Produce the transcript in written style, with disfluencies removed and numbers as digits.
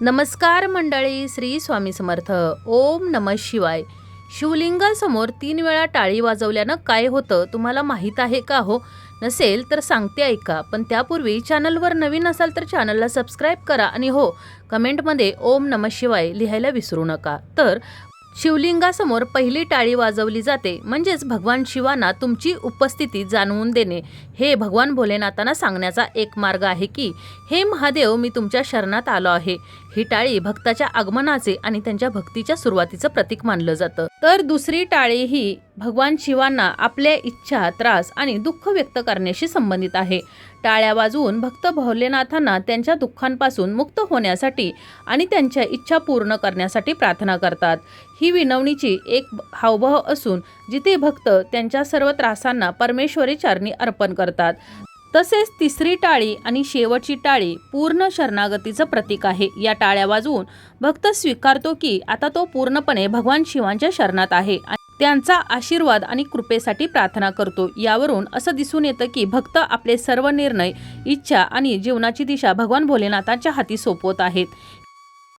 नमस्कार मंडळी, श्री स्वामी समर्थ. ओम नमः शिवाय. शिवलिंगासमोर 3 वेळा टाळी वाजवल्यानं काय होतं तुम्हाला माहीत आहे का हो? नसेल तर सांगते ऐका. पण त्यापूर्वी चॅनलवर नवीन असाल तर चॅनलला सबस्क्राईब करा आणि हो, कमेंटमध्ये ओम नमः शिवाय लिहायला विसरू नका. तर शिवलिंगासमोर पहिली टाळी वाजवली जाते म्हणजेच भगवान शिवांना तुमची उपस्थिती जाणवून देणे. हे भगवान भोलेनाथांना सांगण्याचा एक मार्ग आहे की हे महादेव, मी तुमच्या शरणात आलो आहे. ही टाळी भक्ताच्या आगमनाचे आणि त्यांच्या भक्तीच्या सुरुवातीचं प्रतीक मानलं जातं. तर दुसरी टाळी ही भगवान शिवांना आपल्या इच्छा, त्रास आणि दुःख व्यक्त करण्याशी संबंधित आहे. टाळ्या वाजवून भक्त भोलेनाथांना त्यांच्या दुःखांपासून मुक्त होण्यासाठी आणि त्यांच्या इच्छा पूर्ण करण्यासाठी प्रार्थना करतात. ही विनवणीची एक हावभाव असून जिथे भक्त त्यांच्या सर्व त्रासांना परमेश्वरी चरणी अर्पण करतात. तसेच तिसरी टाळी आणि शेवटची टाळी पूर्ण शरणागतीचं प्रतीक आहे. या टाळ्या वाजवून भक्त स्वीकारतो की आता तो पूर्णपणे भगवान शिवांच्या शरणात आहे आणि त्यांचा आशीर्वाद आणि कृपेसाठी प्रार्थना करतो. यावरून असं दिसून येतं की भक्त आपले सर्व निर्णय, इच्छा आणि जीवनाची दिशा भगवान भोलेनाथांच्या हाती सोपवत आहेत.